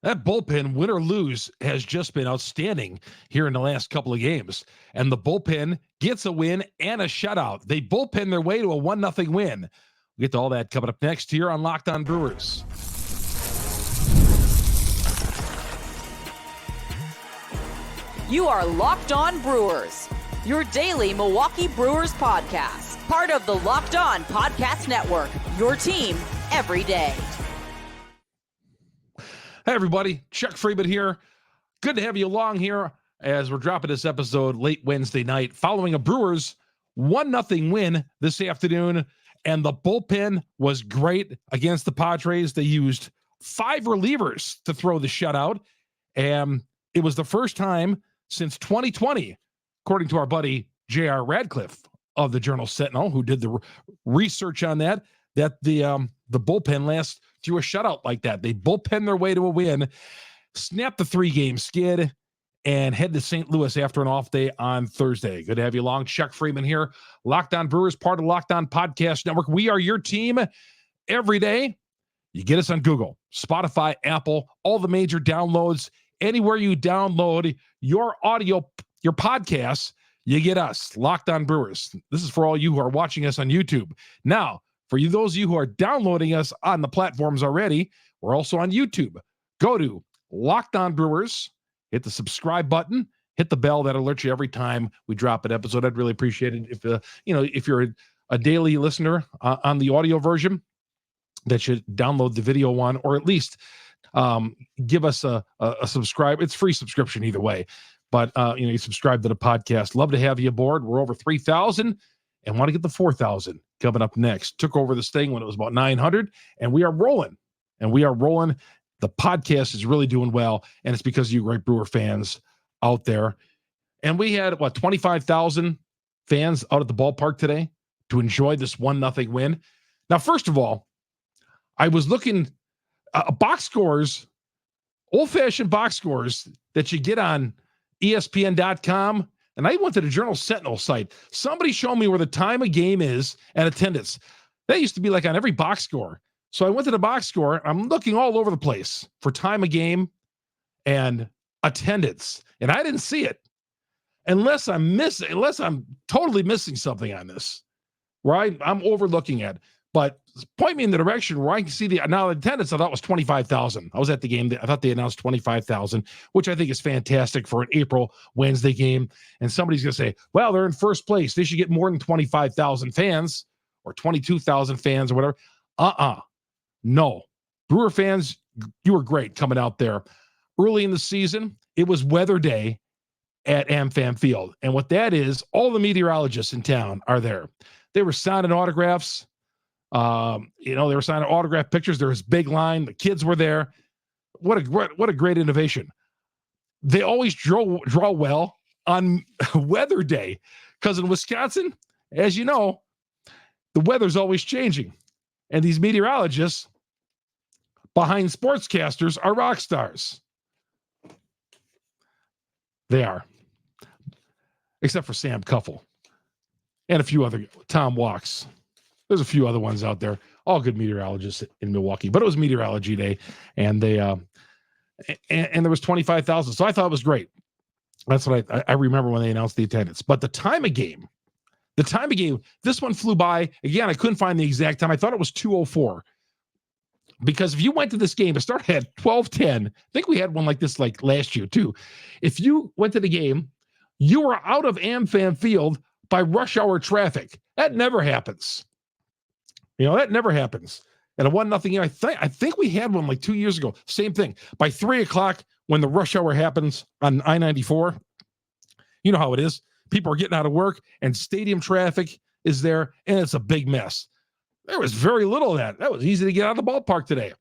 That bullpen, win or lose, has just been outstanding here in the last couple of games. And the bullpen gets a win and a shutout. They bullpen their way to a 1-0 win. We'll get to all that coming up next here on Locked On Brewers. You are Locked On Brewers, your daily Milwaukee Brewers podcast. Part of the Locked On Podcast Network, your team every day. Hey, everybody. Chuck Freeman here. Good to have you along here as we're dropping this episode late Wednesday night following a Brewers 1-0 win this afternoon. And the bullpen was great against the Padres. They used 5 relievers to throw the shutout. And it was the first time since 2020, according to our buddy J.R. Radcliffe of the Journal Sentinel, who did the research on that the bullpen last threw a shutout like that. They bullpen their way to a win, snapped the 3-game skid, and head to St. Louis after an off day on Thursday. Good to have you along. Chuck Freeman here. Locked On Brewers, part of Locked On Podcast Network. We are your team every day. You get us on Google, Spotify, Apple, all the major downloads. Anywhere you download your audio, your podcasts, you get us, Locked On Brewers. This is for all you who are watching us on YouTube. Now, for you, those of you who are downloading us on the platforms already, we're also on YouTube. Go to Locked On Brewers, hit the subscribe button, hit the bell. That alerts you every time we drop an episode. I'd really appreciate it if you're a daily listener on the audio version, that should download the video one, or at least give us a subscribe. It's free subscription either way, but you subscribe to the podcast. Love to have you aboard. We're over 3,000 and want to get the 4,000 coming up next. Took over this thing when it was about 900, and we are rolling. The podcast is really doing well, and it's because of you great Brewer fans out there. And we had 25,000 fans out at the ballpark today to enjoy this 1-0 win. Now, first of all, I was looking box scores, old-fashioned box scores that you get on ESPN.com, and I went to the Journal Sentinel site. Somebody showed me where the time of game is and attendance. That used to be like on every box score. So I went to the box score. I'm looking all over the place for time of game and attendance, and I didn't see it unless I'm totally missing something on this, right? I'm overlooking it. But point me in the direction where I can see the attendance. I thought was 25,000. I was at the game. I thought they announced 25,000, which I think is fantastic for an April Wednesday game. And somebody's going to say, well, they're in first place. They should get more than 25,000 fans or 22,000 fans or whatever. No. Brewer fans, you were great coming out there. Early in the season, it was weather day at AmFam Field. And what that is, all the meteorologists in town are there. They were signing autographs. They were signing autograph pictures. There was a big line. The kids were there. What a great innovation. They always draw well on weather day, because in Wisconsin, as you know, the weather's always changing. And these meteorologists behind sportscasters are rock stars. They are. Except for Sam Cuffle and a few other, Tom Walks. There's a few other ones out there, all good meteorologists in Milwaukee, but it was meteorology day, and they and there was 25,000. So I thought it was great. That's what I remember when they announced the attendance. But the time of game, this one flew by. Again, I couldn't find the exact time. I thought it was 2:04. Because if you went to this game, it started at 12:10. I think we had one like this like last year too. If you went to the game, you were out of AmFam Field by rush hour traffic. That never happens. That never happens. And a 1-0 game, I think we had one like 2 years ago. Same thing. By 3:00 when the rush hour happens on I-94, you know how it is. People are getting out of work and stadium traffic is there, and it's a big mess. There was very little of that. That was easy to get out of the ballpark today.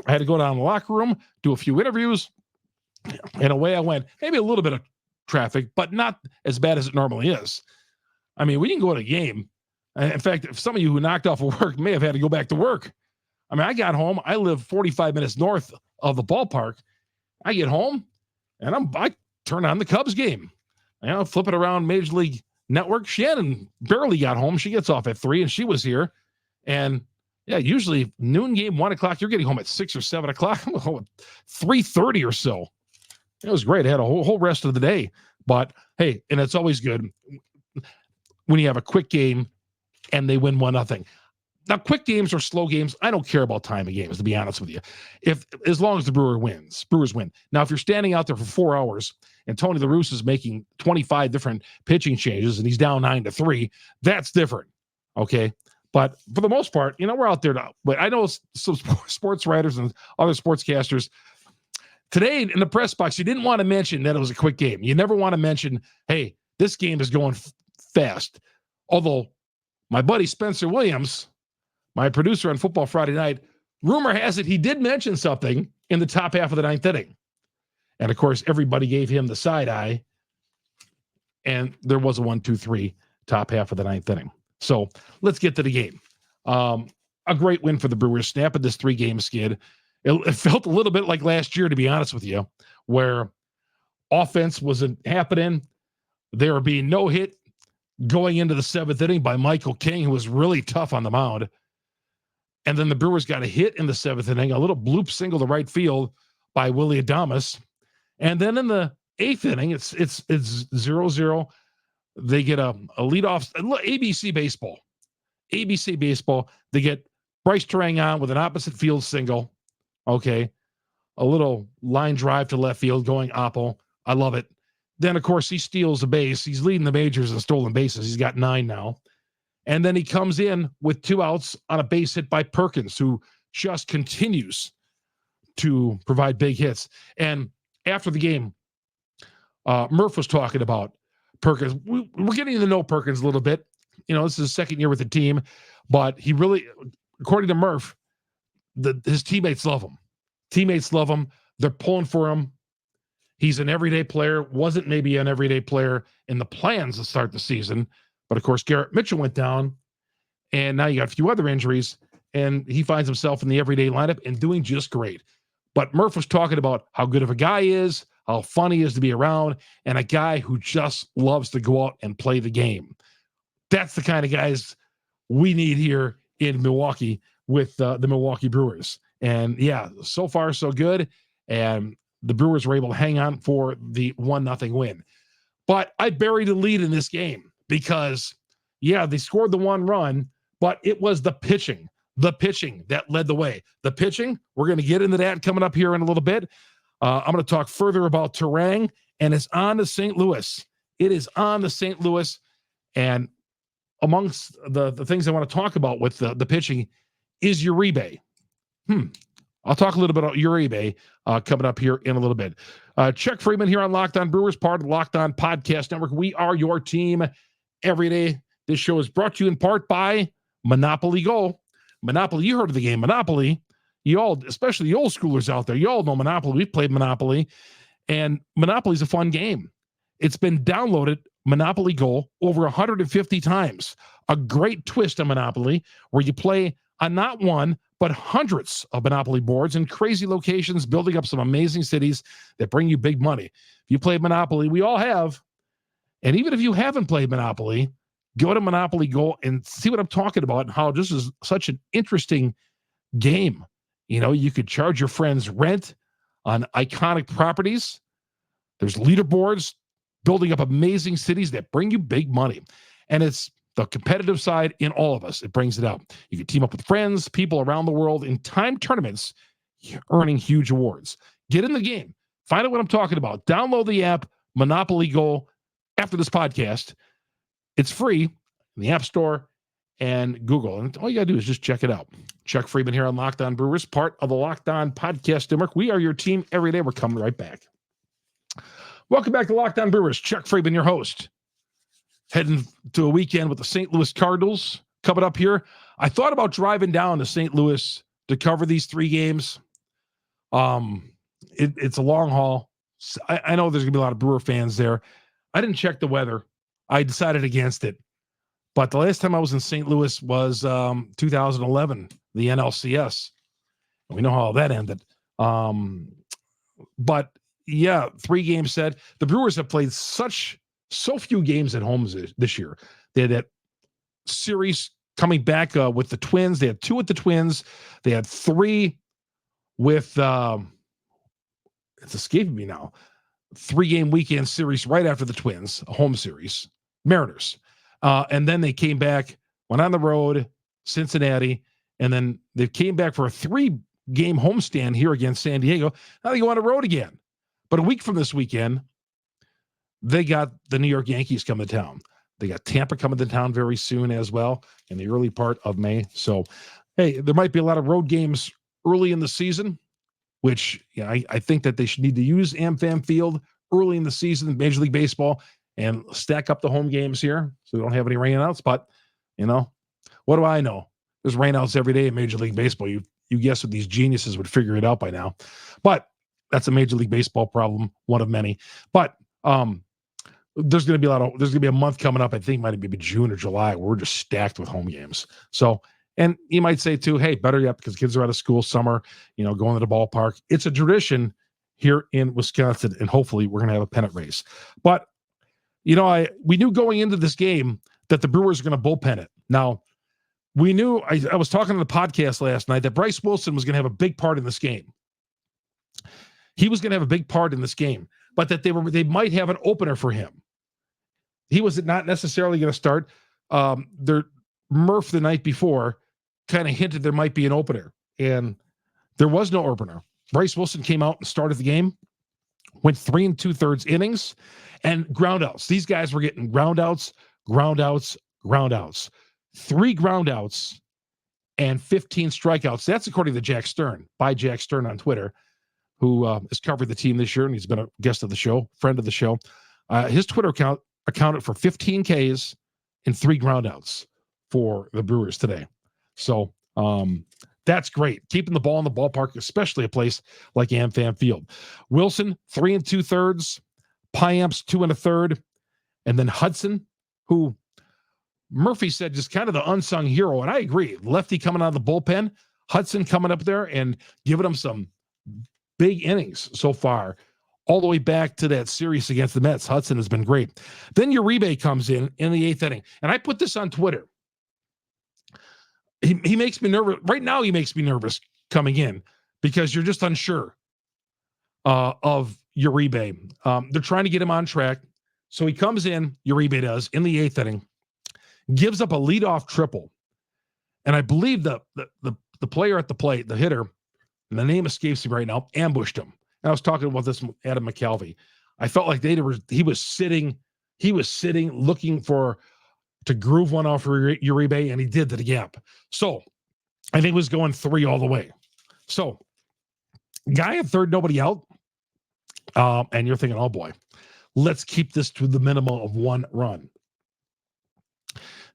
I had to go down to the locker room, do a few interviews, and away I went. Maybe a little bit of traffic, but not as bad as it normally is. I mean, we didn't go to a game. In fact, if some of you who knocked off of work may have had to go back to work. I mean, I got home. I live 45 minutes north of the ballpark. I get home, and I turn on the Cubs game. Flip it around Major League Network. Shannon barely got home. She gets off at 3, and she was here. And Yeah, usually noon game, 1 o'clock. You're getting home at 6 or 7 o'clock. I'm home at 3:30 or so. It was great. I had a whole rest of the day. But hey, and it's always good when you have a quick game and they win 1-0. Now, quick games or slow games, I don't care about time of games, to be honest with you. As long as the Brewers win. Now, if you're standing out there for 4 hours and Tony La Russa is making 25 different pitching changes and he's down 9-3, that's different. Okay. But for the most part, we're out there now. But I know some sports writers and other sportscasters today in the press box, you didn't want to mention that it was a quick game. You never want to mention, hey, this game is going fast. Although my buddy Spencer Williams, my producer on Football Friday Night, rumor has it he did mention something in the top half of the 9th inning. And, of course, everybody gave him the side eye. And there was a 1-2-3 top half of the 9th inning. So let's get to the game. A great win for the Brewers, snapping this 3-game skid. It felt a little bit like last year, to be honest with you, where offense wasn't happening. They were being no-hit going into the 7th inning by Michael King, who was really tough on the mound. And then the Brewers got a hit in the 7th inning, a little bloop single to right field by Willie Adames. And then in the 8th inning, it's 0-0. They get a leadoff, ABC baseball. ABC baseball. They get Bryce Turang on with an opposite field single. Okay. A little line drive to left field going Oppo. I love it. Then, of course, he steals a base. He's leading the majors in stolen bases. He's got 9 now. And then he comes in with 2 outs on a base hit by Perkins, who just continues to provide big hits. And after the game, Murph was talking about Perkins. We're getting to know Perkins a little bit. This is his second year with the team, but he really, according to Murph, his teammates love him. Teammates love him. They're pulling for him. He's an everyday player. Wasn't maybe an everyday player in the plans to start the season. But, of course, Garrett Mitchell went down, and now you got a few other injuries, and he finds himself in the everyday lineup and doing just great. But Murph was talking about how good of a guy he is, how fun he is to be around, and a guy who just loves to go out and play the game. That's the kind of guys we need here in Milwaukee with the Milwaukee Brewers. And, yeah, so far so good, and the Brewers were able to hang on for the 1-0 win. But I buried the lead in this game. Because, yeah, they scored the 1 run, but it was the pitching that led the way. The pitching, we're going to get into that coming up here in a little bit. I'm going to talk further about Turang, and it's on to St. Louis. It is on to St. Louis, and amongst the things I want to talk about with the pitching is Uribe. I'll talk a little bit about Uribe coming up here in a little bit. Chuck Freeman here on Locked On Brewers, part of the Locked On Podcast Network. We are your team every day. This show is brought to you in part by Monopoly Go. Monopoly, you heard of the game Monopoly. You all, especially the old schoolers out there, you all know Monopoly. We've played Monopoly, and Monopoly is a fun game. It's been downloaded, Monopoly Go, over 150 times. A great twist on Monopoly where you play on not one, but hundreds of Monopoly boards in crazy locations, building up some amazing cities that bring you big money. If you played Monopoly, we all have. And even if you haven't played Monopoly, go to Monopoly Go and see what I'm talking about and how this is such an interesting game. You could charge your friends rent on iconic properties. There's leaderboards building up amazing cities that bring you big money. And it's the competitive side in all of us. It brings it out. You can team up with friends, people around the world in timed tournaments, earning huge awards. Get in the game. Find out what I'm talking about. Download the app, Monopoly Go, after this podcast. It's free in the App Store and Google. And all you got to do is just check it out. Chuck Freeman here on Locked On Brewers, part of the Locked On Podcast Network. We are your team every day. We're coming right back. Welcome back to Locked On Brewers. Chuck Freeman, your host. Heading to a weekend with the St. Louis Cardinals coming up here. I thought about driving down to St. Louis to cover these 3 games. It's a long haul. I know there's going to be a lot of Brewer fans there. I didn't check the weather. I decided against it. But the last time I was in St. Louis was 2011, the NLCS. We know how that ended. But, yeah, 3 games said. The Brewers have played so few games at home this year. They had that series coming back with the Twins. They had 2 with the Twins. They had 3 with, it's escaping me now, 3-game weekend series right after the Twins, a home series, Mariners. And then they came back, went on the road, Cincinnati, and then they came back for a 3-game homestand here against San Diego. Now they go on the road again. But a week from this weekend, they got the New York Yankees coming to town. They got Tampa coming to town very soon as well in the early part of May. So, hey, there might be a lot of road games early in the season, which I think that they should need to use AmFam Field early in the season, Major League Baseball, and stack up the home games here so we don't have any rainouts. But, what do I know? There's rainouts every day in Major League Baseball. You guess what, these geniuses would figure it out by now. But that's a Major League Baseball problem, one of many. But there's going to be a month coming up, I think might be June or July, where we're just stacked with home games. So, and you might say too, hey, better yet, because kids are out of school summer, going to the ballpark. It's a tradition here in Wisconsin, and hopefully we're going to have a pennant race. But, we knew going into this game that the Brewers are going to bullpen it. Now, we knew, I was talking on the podcast last night, that Bryce Wilson was going to have a big part in this game. He was going to have a big part in this game, but that they might have an opener for him. He was not necessarily going to start. Murph the night before kind of hinted there might be an opener, and there was no opener. Bryce Wilson came out and started the game, went 3 2/3 innings, and groundouts. These guys were getting groundouts, 3 groundouts, and 15 strikeouts. That's according to Jack Stern, by Jack Stern on Twitter, who has covered the team this year, and he's been a guest of the show, friend of the show. His Twitter account accounted for 15 Ks and 3 groundouts for the Brewers today. So that's great. Keeping the ball in the ballpark, especially a place like AmFam Field. Wilson, 3 2/3, Piamps, 2 1/3, and then Hudson, who Murphy said just kind of the unsung hero, and I agree. Lefty coming out of the bullpen, Hudson coming up there and giving him some big innings so far, all the way back to that series against the Mets. Hudson has been great. Then Uribe comes in the 8th inning, and I put this on Twitter. He makes me nervous. Right now, he makes me nervous coming in because you're just unsure of Uribe. They're trying to get him on track. So he comes in, Uribe does, in the 8th inning, gives up a leadoff triple. And I believe the player at the plate, the hitter, and the name escapes me right now, ambushed him. And I was talking about this with Adam McCalvey. I felt like he was sitting looking to groove one off Uribe, and he did to the gap. So I think it was going 3 all the way. So guy at third, nobody out. And you're thinking, oh boy, let's keep this to the minimum of 1 run.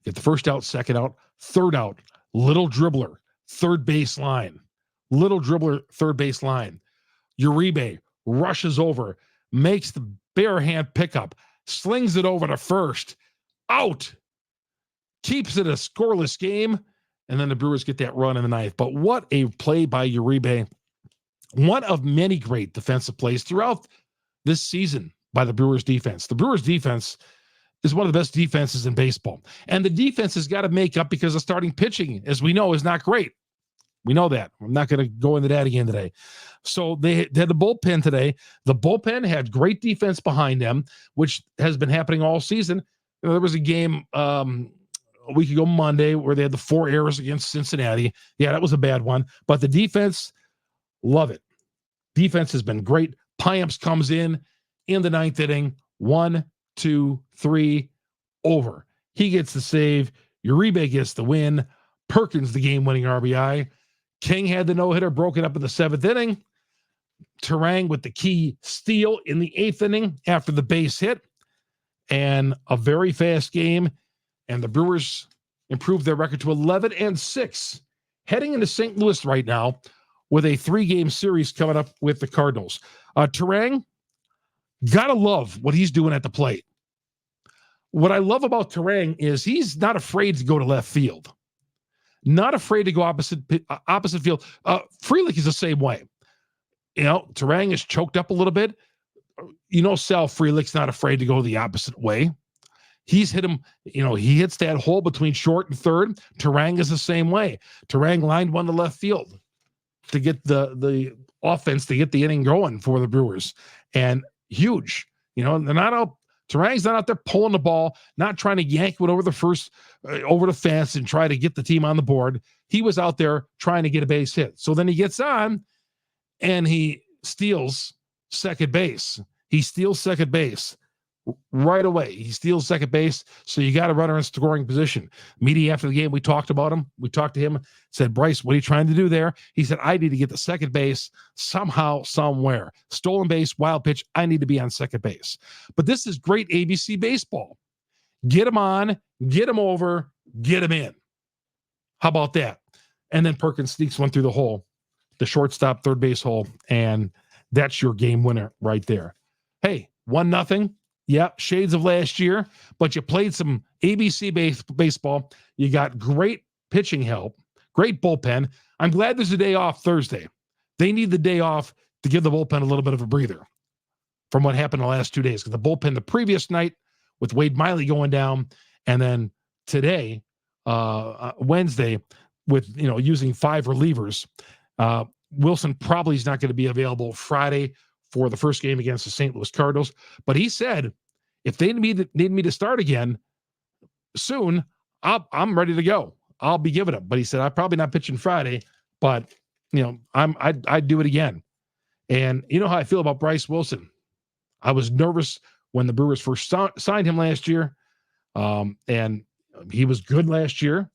Get the first out, second out, third out, little dribbler, third base line. Uribe rushes over, makes the bare hand pickup, slings it over to first, out, keeps it a scoreless game, and then the Brewers get that run in the 9th. But what a play by Uribe. One of many great defensive plays throughout this season by the Brewers defense. The Brewers defense is one of the best defenses in baseball. And the defense has got to make up because the starting pitching, as we know, is not great. We know that. I'm not going to go into that again today. So they had the bullpen today. The bullpen had great defense behind them, which has been happening all season. There was a game a week ago Monday where they had the 4 errors against Cincinnati. Yeah, that was a bad one. But the defense, love it. Defense has been great. Piamps comes in the 9th inning. 1, 2, 3, over. He gets the save. Uribe gets the win. Perkins, the game-winning RBI. King had the no-hitter, broken up in the 7th inning. Turang with the key steal in the 8th inning after the base hit. And a very fast game. And the Brewers improved their record to 11-6. Heading into St. Louis right now with a 3-game series coming up with the Cardinals. Turang, gotta love what he's doing at the plate. What I love about Turang is he's not afraid to go to left field. Not afraid to go opposite field. Frelick is the same way. Turang is choked up a little bit. Sal Frelick's not afraid to go the opposite way. He's hit him, he hits that hole between short and third. Turang is the same way. Turang lined one to left field to get the offense, to get the inning going for the Brewers. And huge. They're not out. Turang's not out there pulling the ball, not trying to yank it over the fence and try to get the team on the board. He was out there trying to get a base hit. So then he gets on and he steals second base. He steals second base right away. He steals second base. So you got a runner in scoring position. Media after the game, we talked about him. We talked to him, said, Bryce, what are you trying to do there? He said, I need to get the second base somehow, somewhere. Stolen base, wild pitch. I need to be on second base. But this is great ABC baseball. Get him on, get him over, get him in. How about that? And then Perkins sneaks one through the hole, the shortstop third base hole, and that's your game winner right there. Hey, 1-0. Yeah, shades of last year, but you played some ABC baseball. You got great pitching help, great bullpen. I'm glad there's a day off Thursday. They need the day off to give the bullpen a little bit of a breather from what happened the last 2 days. Because the bullpen the previous night with Wade Miley going down, and then today, Wednesday, with using 5 relievers. Wilson probably is not going to be available Friday for the first game against the St. Louis Cardinals. But he said, if they need me to start again soon, I'm ready to go. I'll be giving it. But he said, I'm probably not pitching Friday, but I'd do it again. And you know how I feel about Bryce Wilson. I was nervous when the Brewers first signed him last year. And he was good last year,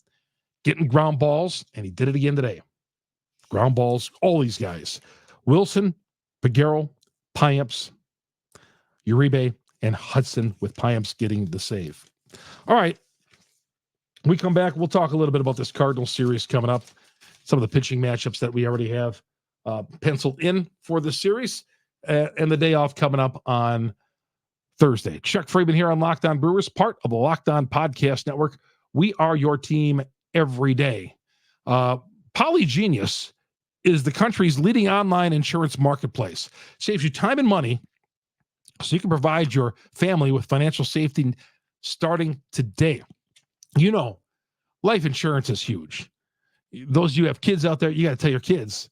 getting ground balls, and he did it again today. Ground balls, all these guys. Wilson, Peguero, Piamps, Uribe, and Hudson, with Piamps getting the save. All right. We come back. We'll talk a little bit about this Cardinals series coming up. Some of the pitching matchups that we already have penciled in for the series, and the day off coming up on Thursday. Chuck Freeman here on Locked On Brewers, part of the Locked On Podcast Network. We are your team every day. Policygenius is the country's leading online insurance marketplace. Saves you time and money so you can provide your family with financial safety starting today. Life insurance is huge. Those of you who have kids out there, you got to tell your kids,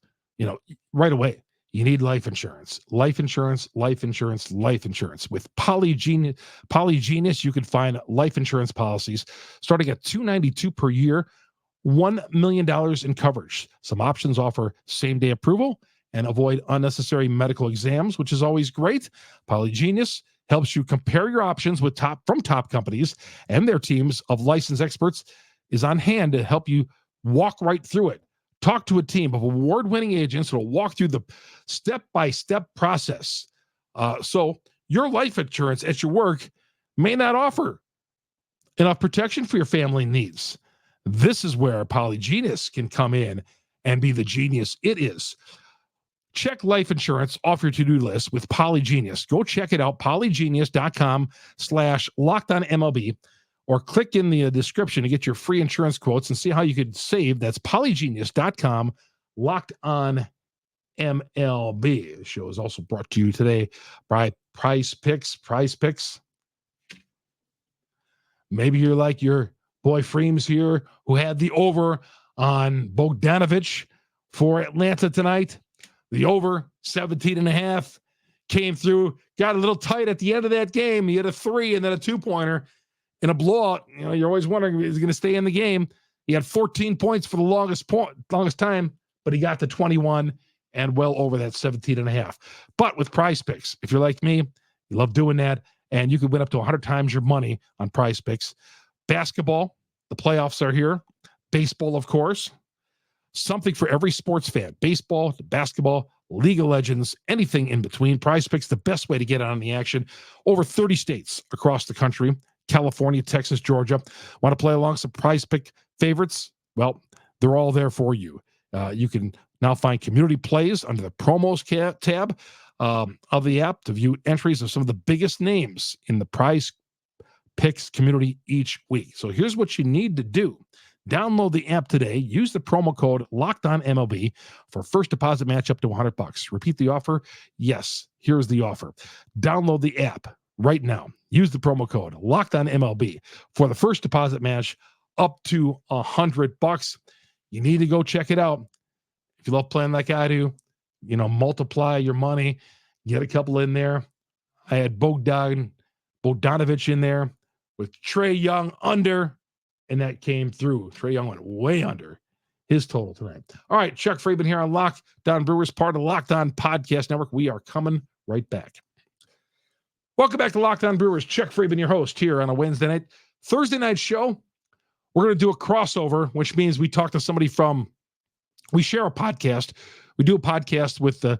right away, you need life insurance. Life insurance, life insurance, life insurance. With Policygenius, you can find life insurance policies starting at $292 per year, $1 million in coverage. Some options offer same-day approval and avoid unnecessary medical exams, which is always great. Policygenius helps you compare your options with top companies, and their teams of licensed experts is on hand to help you walk right through it. Talk to a team of award-winning agents who will walk through the step-by-step process. So your life insurance at your work may not offer enough protection for your family needs. This is where Policygenius can come in and be the genius it is. Check life insurance off your to-do list with Policygenius. Go check it out, policygenius.com/LockedOnMLB, or click in the description to get your free insurance quotes and see how you could save. That's policygenius.com/LockedOnMLB. The show is also brought to you today by PrizePicks. PrizePicks. Maybe you're like your boy Freems here, who had the over on Bogdanovich for Atlanta tonight. The over 17.5 came through, got a little tight at the end of that game. He had a 3 and then a 2-pointer in a blowout. You're always wondering, is he going to stay in the game? He had 14 points for the longest time, but he got to 21 and well over that 17.5. But with PrizePicks, if you're like me, you love doing that, and you could win up to 100 times your money on PrizePicks. Basketball, the playoffs are here. Baseball, of course. Something for every sports fan. Baseball, basketball, League of Legends, anything in between. PrizePicks, the best way to get on the action. Over 30 states across the country. California, Texas, Georgia. Want to play along some PrizePick favorites? Well, they're all there for you. You can now find community plays under the promos tab of the app to view entries of some of the biggest names in the PrizePicks community each week. So here's what you need to do. Download the app today. Use the promo code LOCKEDONMLB for first deposit match up to $100. Repeat the offer. Yes, here's the offer. Download the app right now. Use the promo code LOCKEDONMLB for the first deposit match up to $100. You need to go check it out. If you love playing like I do, multiply your money, get a couple in there. I had Bogdanovich in there with Trae Young under, and that came through. Trae Young went way under his total tonight. All right, Chuck Freeman here on Locked On Brewers, part of the Locked On Podcast Network. We are coming right back. Welcome back to Locked On Brewers. Chuck Freeman, your host here on a Wednesday night. Thursday night show, we're going to do a crossover, which means we talk to somebody we share a podcast. We do a podcast with the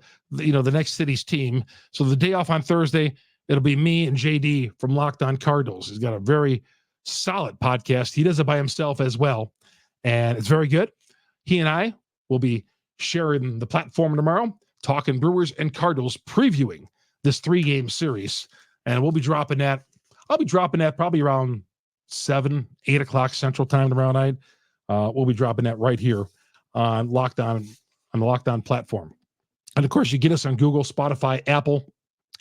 next city's team. So the day off on Thursday, it'll be me and JD from Locked On Cardinals. He's got a very solid podcast. He does it by himself as well, and it's very good. He and I will be sharing the platform tomorrow, talking Brewers and Cardinals, previewing this 3-game series, and we'll be dropping that. I'll be dropping that probably around 7, 8 o'clock Central Time tomorrow night. We'll be dropping that right here on Locked On, on the Locked On platform. And of course, you get us on Google, Spotify, Apple,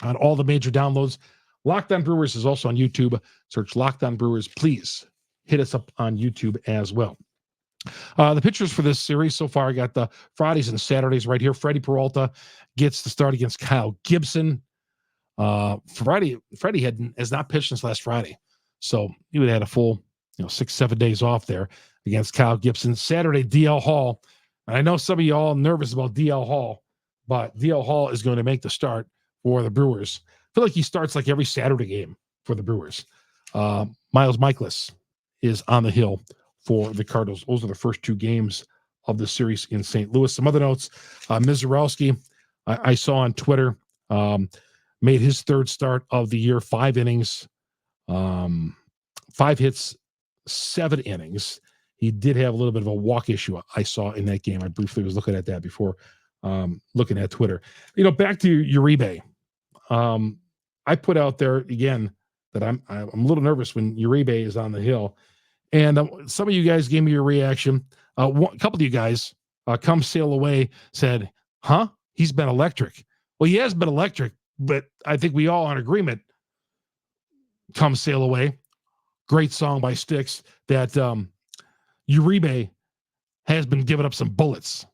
on all the major downloads. Locked On Brewers is also on YouTube. Search Locked On Brewers. Please hit us up on YouTube as well. The pitchers for this series so far, I got the Fridays and Saturdays right here. Freddie Peralta gets the start against Kyle Gibson. Freddie has not pitched since last Friday, so he would have had a full 6-7 days off there against Kyle Gibson. Saturday, DL Hall. And I know some of you all nervous about DL Hall, but DL Hall is going to make the start for the Brewers. I feel like he starts like every Saturday game for the Brewers. Miles Michaelis is on the hill for the Cardinals. Those are the first 2 games of the series in St. Louis. Some other notes, Mizorowski, I saw on Twitter, made his 3rd start of the year, 5 innings, 5 hits, 7 innings. He did have a little bit of a walk issue I saw in that game. I briefly was looking at that before looking at Twitter. Back to Uribe. I put out there again that I'm a little nervous when Uribe is on the hill. And some of you guys gave me your reaction. A couple of you guys, come sail away, said, huh? He's been electric. Well, he has been electric, but I think we all are in agreement. Come sail away. Great song by Styx that Uribe has been giving up some bullets.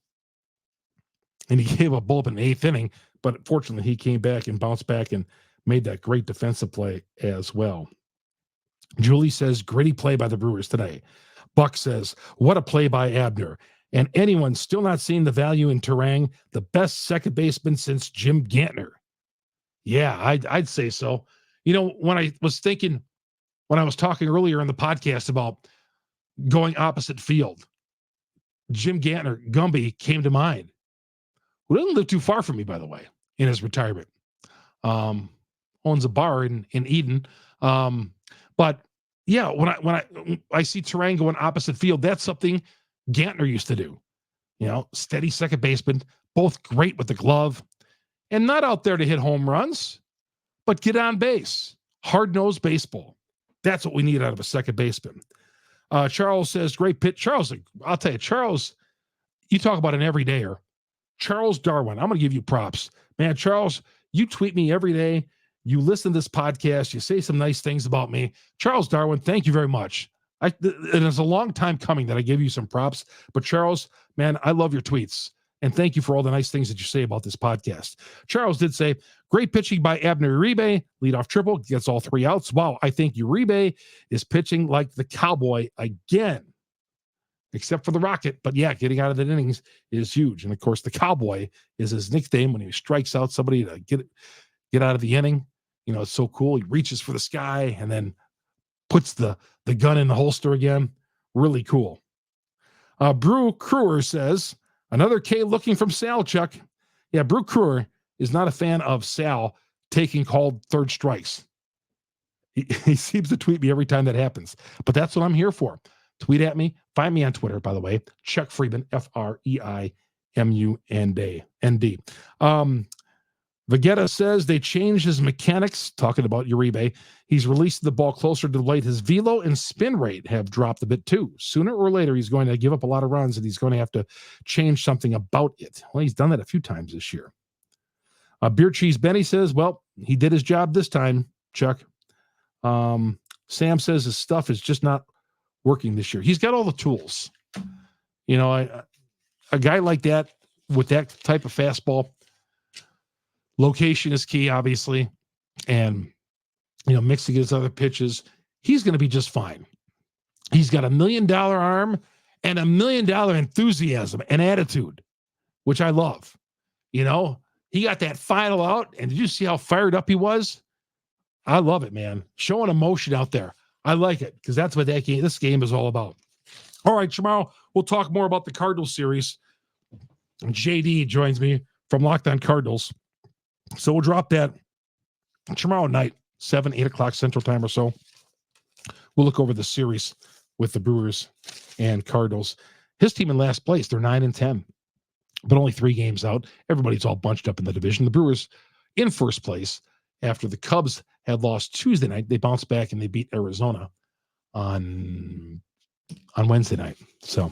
And he gave a bullet in the 8th inning, but fortunately he came back and bounced back and made that great defensive play as well. Julie says, gritty play by the Brewers today. Buck says, what a play by Abner. And anyone still not seeing the value in Turang, the best second baseman since Jim Gantner. Yeah, I'd say so. When I was talking earlier in the podcast about going opposite field, Jim Gantner, Gumby, came to mind. Who doesn't live too far from me, by the way, in his retirement. Owns a bar in Eden. But yeah, when I see Turang going opposite field, that's something Gantner used to do. Steady second baseman, both great with the glove, and not out there to hit home runs, but get on base. Hard-nosed baseball. That's what we need out of a second baseman. Charles says, great pitch. Charles, I'll tell you, Charles, you talk about an everydayer. Charles Darwin, I'm going to give you props. Man, Charles, you tweet me every day. You listen to this podcast. You say some nice things about me. Charles Darwin, thank you very much. It is a long time coming that I give you some props. But Charles, man, I love your tweets. And thank you for all the nice things that you say about this podcast. Charles did say, great pitching by Abner Uribe. Leadoff triple, gets all 3 outs. Wow, I think Uribe is pitching like the Cowboy again. Except for the Rocket. But yeah, getting out of the innings is huge. And of course, the Cowboy is his nickname when he strikes out somebody to get out of the inning. It's so cool. He reaches for the sky and then puts the gun in the holster again. Really cool. Brew Crewer says, another K looking from Sal, Chuck. Yeah, Brew Crewer is not a fan of Sal taking called 3rd strikes. He seems to tweet me every time that happens. But that's what I'm here for. Tweet at me. Find me on Twitter, by the way. Chuck Freeman, FREIMUND. Vegeta says they changed his mechanics, talking about Uribe. He's released the ball closer to the plate. His velo and spin rate have dropped a bit too. Sooner or later, he's going to give up a lot of runs, and he's going to have to change something about it. Well, he's done that a few times this year. Beer Cheese Benny says, well, he did his job this time. Chuck. Sam says his stuff is just not working this year. He's got all the tools. You know, a guy like that with that type of fastball, location is key, obviously, and mixing his other pitches, he's going to be just fine. He's got $1 million arm and $1 million enthusiasm and attitude, which I love. He got that final out, and did you see how fired up he was? I love it, man. Showing emotion out there. I like it because that's what this game is all about. All right, tomorrow we'll talk more about the Cardinals series. JD joins me from Locked On Cardinals. So we'll drop that tomorrow night, 7, 8 o'clock Central Time or so. We'll look over the series with the Brewers and Cardinals. His team in last place, they're 9-10, but only 3 games out. Everybody's all bunched up in the division. The Brewers in first place after the Cubs had lost Tuesday night. They bounced back and they beat Arizona on Wednesday night. So,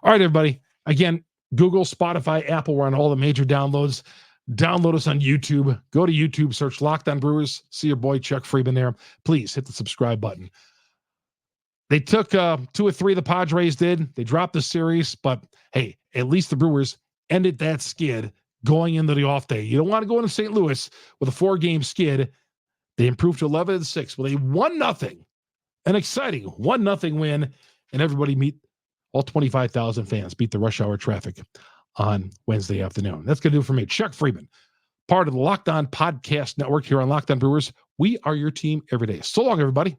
all right, everybody. Again, Google, Spotify, Apple, we're on all the major downloads. Download us on YouTube. Go to YouTube, search Locked On Brewers. See your boy Chuck Freeman there. Please hit the subscribe button. They took 2 or 3, the Padres did. They dropped the series, but hey, at least the Brewers ended that skid going into the off day. You don't want to go into St. Louis with a 4-game skid. They improved to 11-6 with a 1-0, an exciting 1-0 win, and everybody meet all 25,000 fans beat the rush hour traffic on Wednesday afternoon. That's going to do it for me. Chuck Freeman, part of the Locked On Podcast Network here on Locked On Brewers. We are your team every day. So long, everybody.